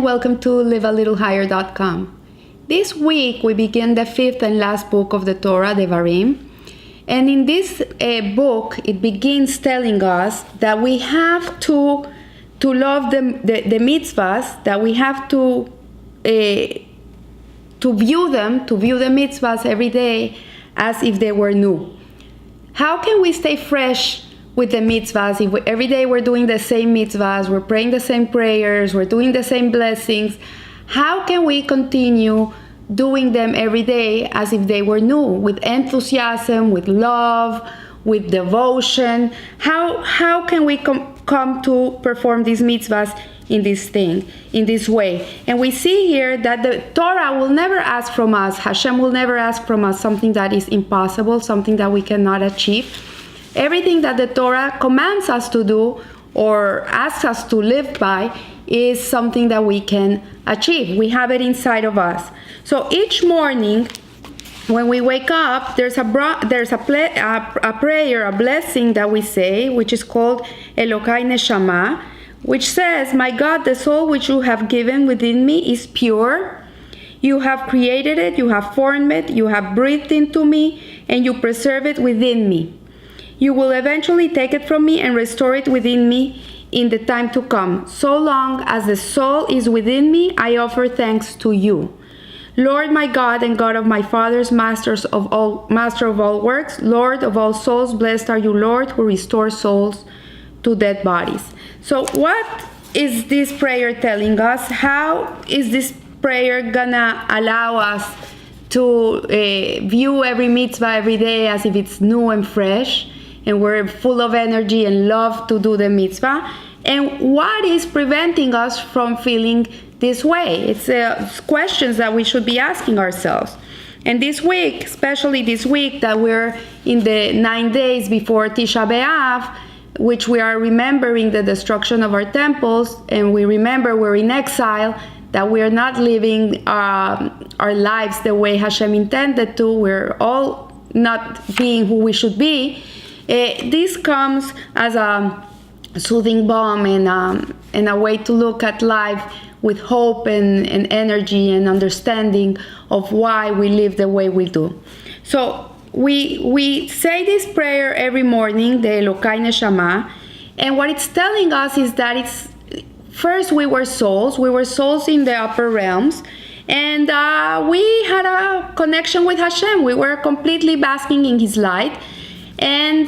and welcome to livealittlehigher.com. This week we begin the fifth and last book of the Torah, Devarim. And in this book, it begins telling us that we have to love the mitzvahs, that we have to view the mitzvahs every day as if they were new. How can we stay fresh with the mitzvahs if every day we're doing the same mitzvahs, we're praying the same prayers, we're doing the same blessings? How can we continue doing them every day as if they were new, with enthusiasm, with love, with devotion? How can we come to perform these mitzvahs in this way? And we see here that the Torah will never ask from us, Hashem will never ask from us something that is impossible, something that we cannot achieve. Everything that the Torah commands us to do or asks us to live by is something that we can achieve. We have it inside of us. So each morning when we wake up, there's a prayer, a blessing that we say, which is called Elokai Neshama, which says, "My God, the soul which you have given within me is pure. You have created it, you have formed it, you have breathed into me, and you preserve it within me. You will eventually take it from me and restore it within me in the time to come. So long as the soul is within me, I offer thanks to you. Lord my God and God of my fathers, master of all works, Lord of all souls, blessed are you, Lord, who restores souls to dead bodies." So what is this prayer telling us? How is this prayer gonna allow us to view every mitzvah every day as if it's new and fresh, and we're full of energy and love to do the mitzvah? And what is preventing us from feeling this way? It's questions that we should be asking ourselves. And this week, especially this week that we're in the 9 days before Tisha B'Av, which we are remembering the destruction of our temples, and we remember we're in exile, that we are not living our lives the way Hashem intended to. We're all not being who we should be. This comes as a soothing balm and a way to look at life with hope and energy and understanding of why we live the way we do. So we say this prayer every morning, the Elokai Neshama, and what it's telling us is that first we were souls in the upper realms, and we had a connection with Hashem. We were completely basking in His light. And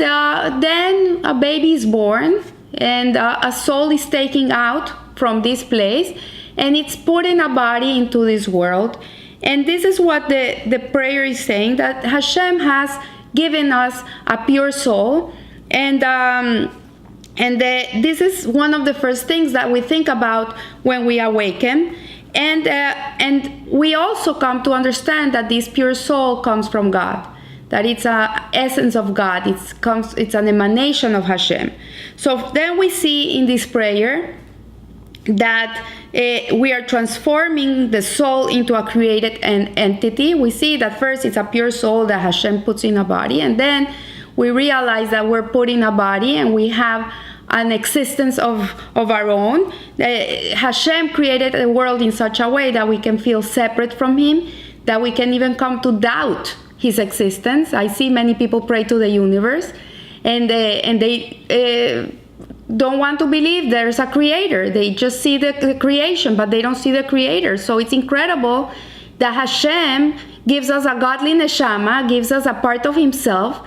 then a baby is born, and a soul is taken out from this place, and it's put in a body into this world. And this is what the prayer is saying, that Hashem has given us a pure soul. And this is one of the first things that we think about when we awaken. And we also come to understand that this pure soul comes from God, that it's an essence of God, it's an emanation of Hashem. So then we see in this prayer that we are transforming the soul into a created entity. We see that first it's a pure soul that Hashem puts in a body, and then we realize that we're put in a body and we have an existence of our own. Hashem created the world in such a way that we can feel separate from Him, that we can even come to doubt His existence. I see many people pray to the universe, and they don't want to believe there's a creator. They just see the creation, but they don't see the creator. So it's incredible that Hashem gives us a godly neshama, gives us a part of Himself,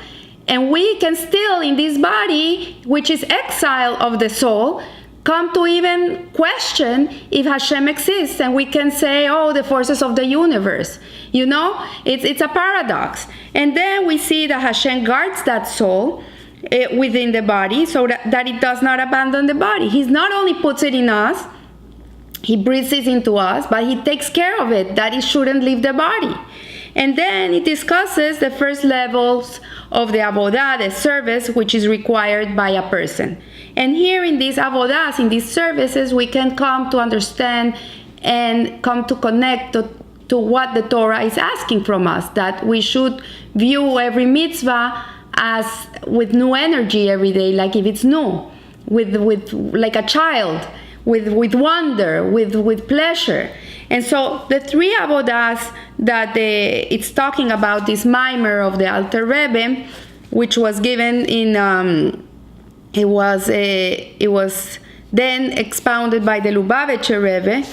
and we can still, in this body, which is exile of the soul, come to even question if Hashem exists, and we can say, oh, the forces of the universe. You know, it's a paradox. And then we see that Hashem guards that soul within the body, so that it does not abandon the body. He not only puts it in us, He breathes it into us, but He takes care of it, that it shouldn't leave the body. And then it discusses the first levels of the avodah, the service, which is required by a person. And here in these avodas, in these services, we can come to understand and come to connect to what the Torah is asking from us, that we should view every mitzvah as with new energy every day, like if it's new, with like a child. with wonder, with pleasure. And so the three avodas that it's talking about, this mimer of the Alter Rebbe, which was given in it was then expounded by the Lubavitcher Rebbe,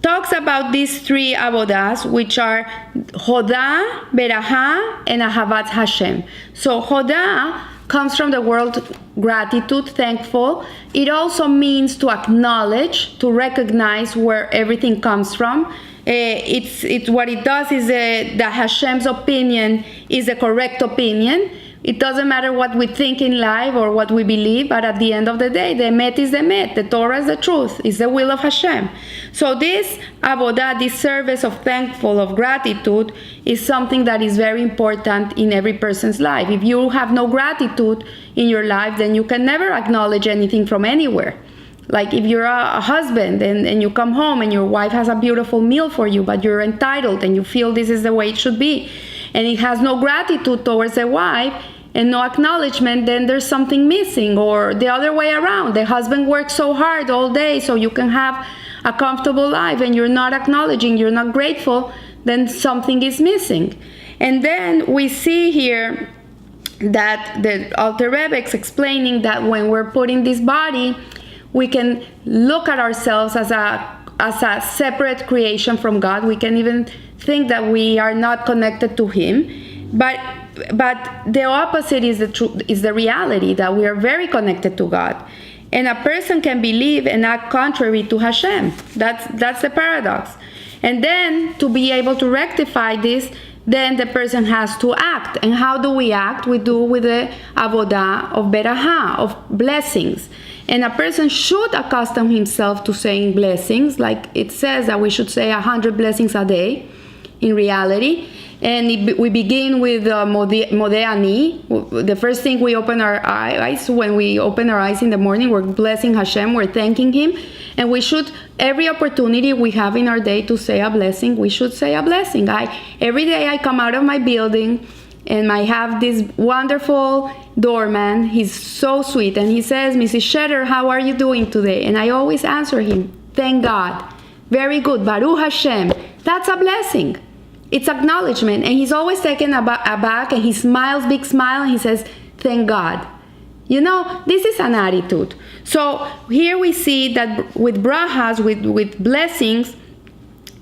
talks about these three avodas, which are Hodah, Beraha, and Ahavat Hashem. So Hodah comes from the word gratitude, thankful. It also means to acknowledge, to recognize where everything comes from. It's what it does is that Hashem's opinion is the correct opinion. It doesn't matter what we think in life or what we believe, but at the end of the day, the emet is the emet. The Torah is the truth. It's the will of Hashem. So this avodah, this service of thankful, of gratitude, is something that is very important in every person's life. If you have no gratitude in your life, then you can never acknowledge anything from anywhere. Like if you're a husband and you come home and your wife has a beautiful meal for you, but you're entitled and you feel this is the way it should be, and it has no gratitude towards the wife and no acknowledgement, then there's something missing. Or the other way around, the husband works so hard all day so you can have a comfortable life and you're not acknowledging, you're not grateful, then something is missing. And then we see here that the Alter Rebbe is explaining that when we're put in this body, we can look at ourselves as a separate creation from God. We can even think that we are not connected to Him, but the opposite is the truth, is the reality that we are very connected to God, and a person can believe and act contrary to Hashem. That's the paradox. And then to be able to rectify this, then the person has to act. And how do we act? We do with the avodah of beraha, of blessings. And a person should accustom himself to saying blessings, like it says that we should say 100 blessings a day in reality. And we begin with Modeh Ani. The first thing we open our eyes, when we open our eyes in the morning, we're blessing Hashem, we're thanking Him. And we should, every opportunity we have in our day to say a blessing, we should say a blessing. Every day I come out of my building and I have this wonderful doorman. He's so sweet. And he says, Mrs. Shetter, how are you doing today? And I always answer him, thank God. Very good. Baruch Hashem. That's a blessing. It's acknowledgement. And he's always taken aback and he smiles, big smile, and he says, thank God. You know, this is an attitude. So here we see that with brahas, with blessings,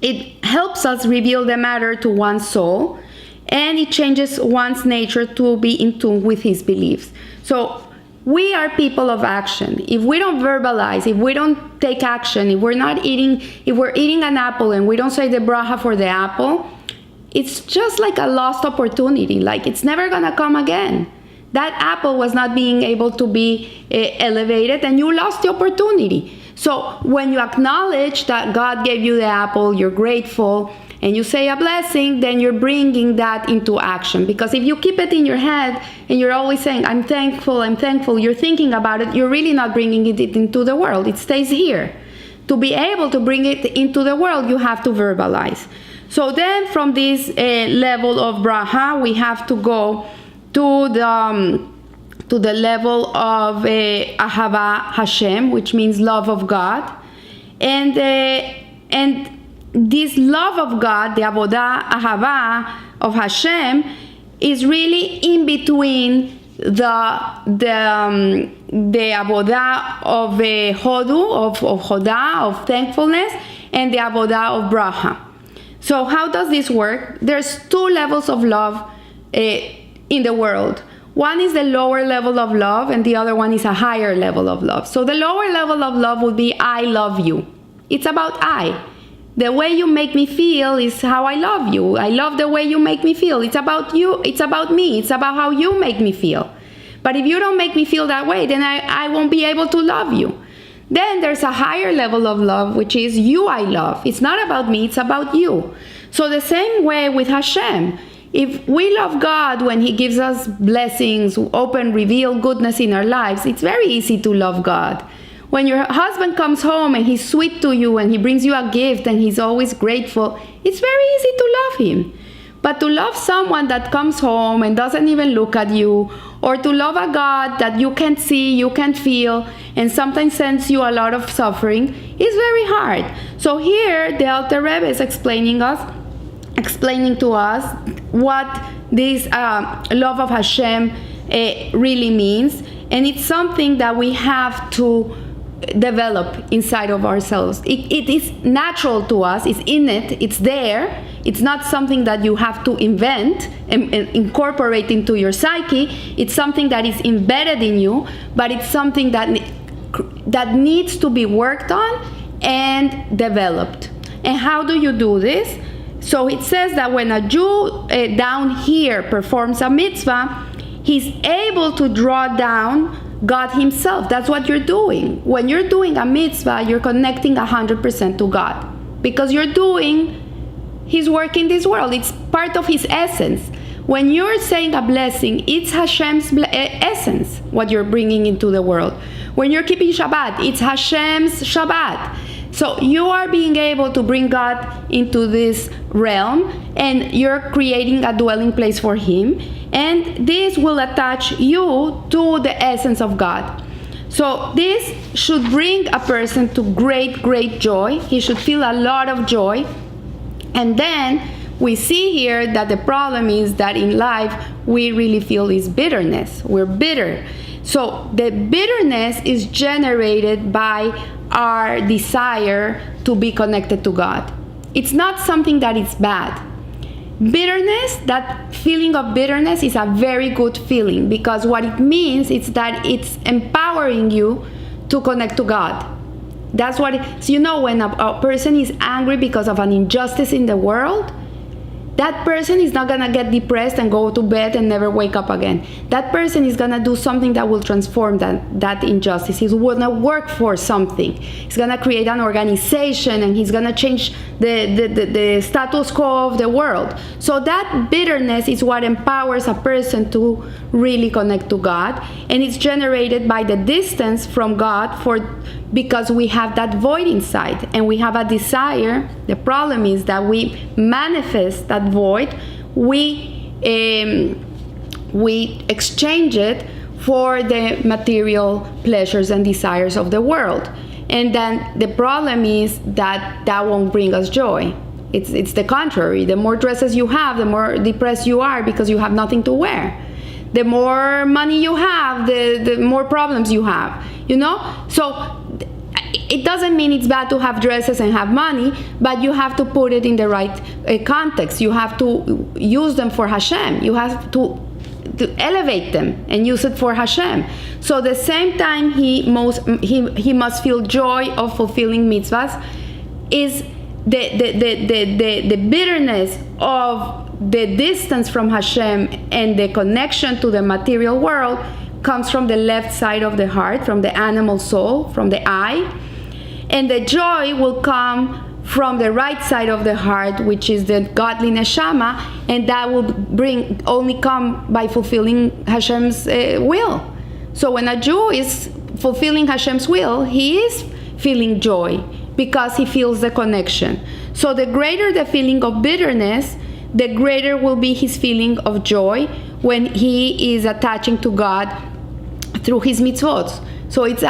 it helps us reveal the matter to one's soul, and it changes one's nature to be in tune with his beliefs. So we are people of action. If we don't verbalize, if we don't take action, if we're eating an apple and we don't say the bracha for the apple, it's just like a lost opportunity. Like it's never gonna come again. That apple was not being able to be elevated, and you lost the opportunity. So when you acknowledge that God gave you the apple, you're grateful, and you say a blessing, then you're bringing that into action. Because if you keep it in your head and you're always saying, I'm thankful, you're thinking about it, you're really not bringing it into the world. It stays here. To be able to bring it into the world, you have to verbalize. So then from this level of braha, we have to go to the level of ahava Hashem, which means love of God, and this love of God, the avodah ahava of Hashem, is really in between the avodah of hodu, of hodah, of thankfulness, and the avodah of braha. So how does this work? There's two levels of love in the world. One is the lower level of love, and the other one is a higher level of love. So the lower level of love would be I love you. It's about I. The way you make me feel is how I love you. I love the way you make me feel. It's about you. It's about me. It's about how you make me feel. But if you don't make me feel that way, then I won't be able to love you. Then there's a higher level of love, which is you I love. It's not about me, it's about you. So the same way with Hashem. If we love God when He gives us blessings, open, reveal goodness in our lives, it's very easy to love God. When your husband comes home and he's sweet to you and he brings you a gift and he's always grateful, it's very easy to love him. But to love someone that comes home and doesn't even look at you, or to love a God that you can't see, you can't feel, and sometimes sends you a lot of suffering, is very hard. So here the Alter Rebbe is explaining to us what this love of Hashem really means, and it's something that we have to develop inside of ourselves. It is natural to us, it's innate, it's there. It's not something that you have to invent and incorporate into your psyche. It's something that is embedded in you, but it's something that needs to be worked on and developed. And how do you do this? So it says that when a Jew down here performs a mitzvah, he's able to draw down God himself. That's what you're doing. When you're doing a mitzvah, you're connecting 100% to God, because you're doing his work in this world. It's part of his essence. When you're saying a blessing, it's Hashem's essence, what you're bringing into the world. When you're keeping Shabbat, it's Hashem's Shabbat. So you are being able to bring God into this realm, and you're creating a dwelling place for him, and this will attach you to the essence of God. So this should bring a person to great joy. He should feel a lot of joy. And then we see here that the problem is that in life we really feel is bitterness. We're bitter. So the bitterness is generated by our desire to be connected to God. It's not something that is bad. Bitterness, that feeling of bitterness, is a very good feeling, because what it means is that it's empowering you to connect to God. That's what so when a person is angry because of an injustice in the world, that person is not going to get depressed and go to bed and never wake up again. That person is going to do something that will transform that injustice. He's going to work for something. He's going to create an organization, and he's going to change the status quo of the world. So that bitterness is what empowers a person to really connect to God, and it's generated by the distance from God because we have that void inside, and we have a desire. The problem is that we manifest that void. We exchange it for the material pleasures and desires of the world, and then the problem is that won't bring us joy. It's the contrary. The more dresses you have, the more depressed you are, because you have nothing to wear. The more money you have, the more problems you have, So it doesn't mean it's bad to have dresses and have money, but you have to put it in the right context. You have to use them for Hashem. You have to elevate them and use it for Hashem. So the same time he must feel joy of fulfilling mitzvahs, is the bitterness of the distance from Hashem and the connection to the material world comes from the left side of the heart, from the animal soul, from the eye. And the joy will come from the right side of the heart, which is the godly neshama, and that will only come by fulfilling Hashem's will. So when a Jew is fulfilling Hashem's will, he is feeling joy because he feels the connection. So the greater the feeling of bitterness, the greater will be his feeling of joy when he is attaching to God through his mitzvot. So it's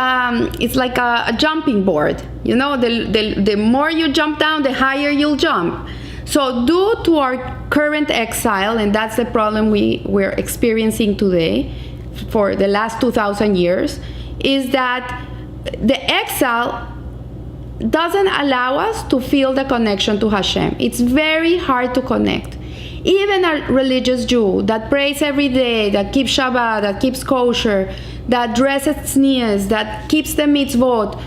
like a jumping board. The more you jump down, the higher you'll jump. So due to our current exile, and that's the problem we're experiencing today for the last 2,000 years, is that the exile doesn't allow us to feel the connection to Hashem. It's very hard to connect. Even a religious Jew that prays every day, that keeps Shabbat, that keeps kosher, that dresses tznius, that keeps the mitzvot,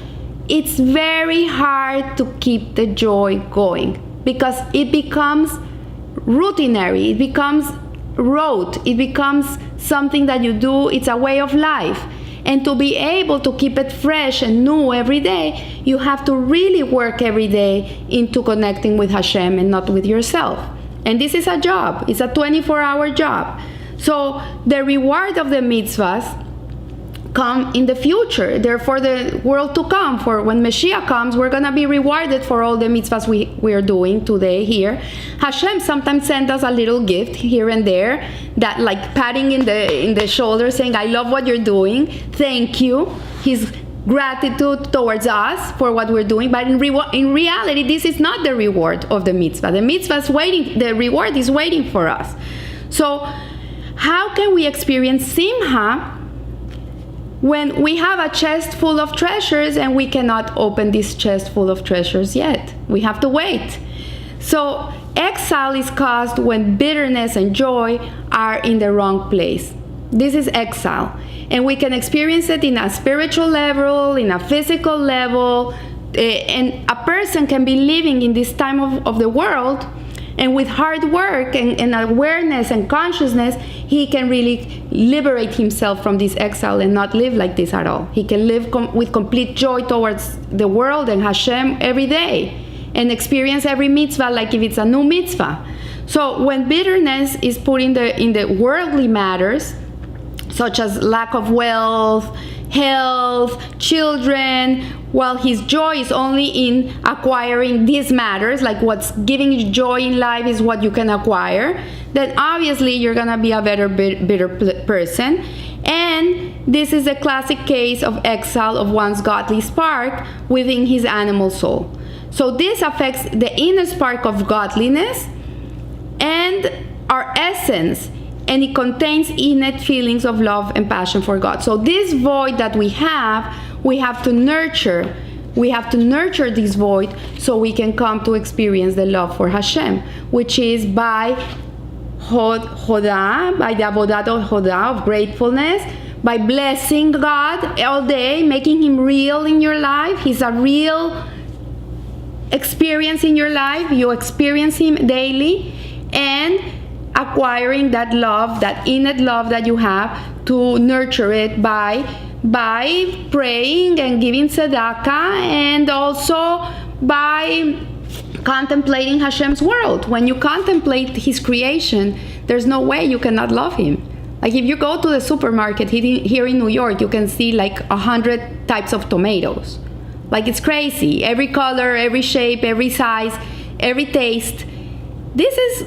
it's very hard to keep the joy going, because it becomes routinary, it becomes rote, it becomes something that you do, it's a way of life. And to be able to keep it fresh and new every day, you have to really work every day into connecting with Hashem and not with yourself. And this is a job. It's a 24-hour job. So the reward of the mitzvahs come in the future. They're for the world to come. For when Mashiach comes, we're going to be rewarded for all the mitzvahs we are doing today here. Hashem sometimes sends us a little gift here and there, that like patting in the shoulder, saying, I love what you're doing. Thank you. His gratitude towards us for what we're doing. But in reality, this is not the reward of the mitzvah. The mitzvah is waiting. The reward is waiting for us. So how can we experience simha when we have a chest full of treasures and we cannot open this chest full of treasures yet? We have to wait. So exile is caused when bitterness and joy are in the wrong place. This is exile. And we can experience it in a spiritual level, in a physical level. And a person can be living in this time of the world, and with hard work and awareness and consciousness, he can really liberate himself from this exile and not live like this at all. He can live with complete joy towards the world and Hashem every day, and experience every mitzvah like if it's a new mitzvah. So when bitterness is put in the worldly matters, such as lack of wealth, health, children, while his joy is only in acquiring these matters, like what's giving you joy in life is what you can acquire, then obviously you're gonna be a bitter person. And this is a classic case of exile of one's godly spark within his animal soul. So this affects the inner spark of godliness and our essence, and it contains innate feelings of love and passion for God. So this void that we have to nurture. We have to nurture this void so we can come to experience the love for Hashem, which is by Hodah, by the Avodat Hodah of gratefulness, by blessing God all day, making Him real in your life. He's a real experience in your life. You experience Him daily, and acquiring that love, that innate love that you have, to nurture it by praying and giving tzedakah, and also by contemplating Hashem's world. When you contemplate His creation, there's no way you cannot love Him. Like if you go to the supermarket here in New York, you can see like 100 types of tomatoes. Like it's crazy. Every color, every shape, every size, every taste.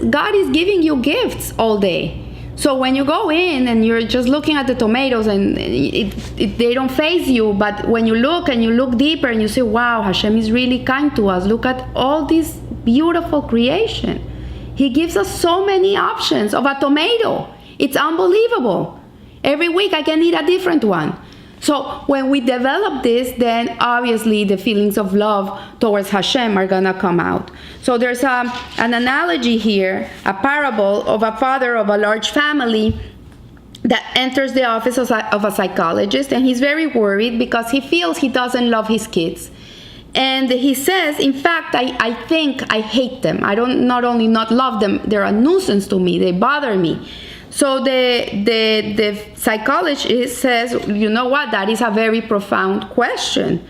God is giving you gifts all day. So when you go in and you're just looking at the tomatoes and they don't faze you, but when you look and you look deeper and you say, wow, Hashem is really kind to us. Look at all this beautiful creation. He gives us so many options of a tomato. It's unbelievable. Every week I can eat a different one. So when we develop this, then obviously the feelings of love towards Hashem are gonna come out. So there's an analogy here, a parable of a father of a large family that enters the office of a psychologist, and he's very worried because he feels he doesn't love his kids. And he says, in fact, I think I hate them. I don't not only not love them, they're a nuisance to me, they bother me. So the psychologist says, you know what, that is a very profound question.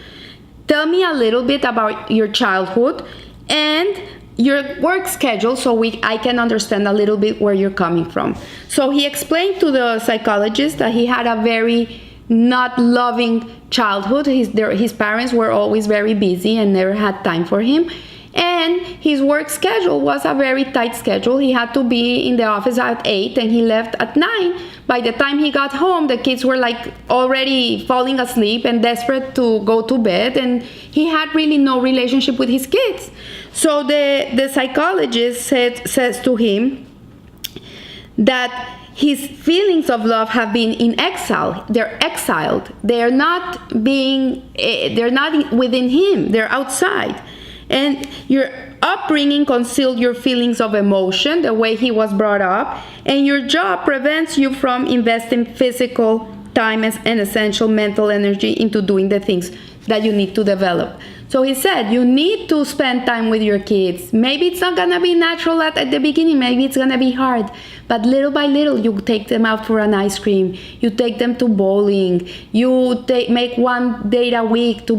Tell me a little bit about your childhood and your work schedule so I can understand a little bit where you're coming from. So he explained to the psychologist that he had a very not loving childhood. His parents were always very busy and never had time for him. And his work schedule was a very tight schedule. He had to be in the office at 8 and he left at 9. By the time he got home, the kids were like already falling asleep and desperate to go to bed, and he had really no relationship with his kids. So the psychologist says to him that his feelings of love have been in exile. They're exiled. They're not within him. They're outside. And your upbringing concealed your feelings of emotion, the way he was brought up, and your job prevents you from investing physical time and essential mental energy into doing the things that you need to develop. So he said, you need to spend time with your kids. Maybe it's not gonna be natural at the beginning, maybe it's gonna be hard, but little by little you take them out for an ice cream, you take them to bowling, you make one date a week to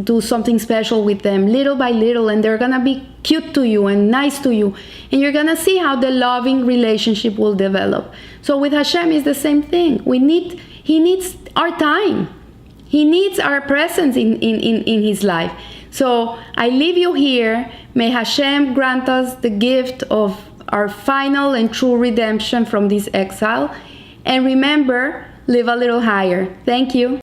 do something special with them, little by little, and they're gonna be cute to you and nice to you, and you're gonna see how the loving relationship will develop. So with Hashem is the same thing. He needs our time. He needs our presence in his life. So I leave you here. May Hashem grant us the gift of our final and true redemption from this exile. And remember, live a little higher. Thank you.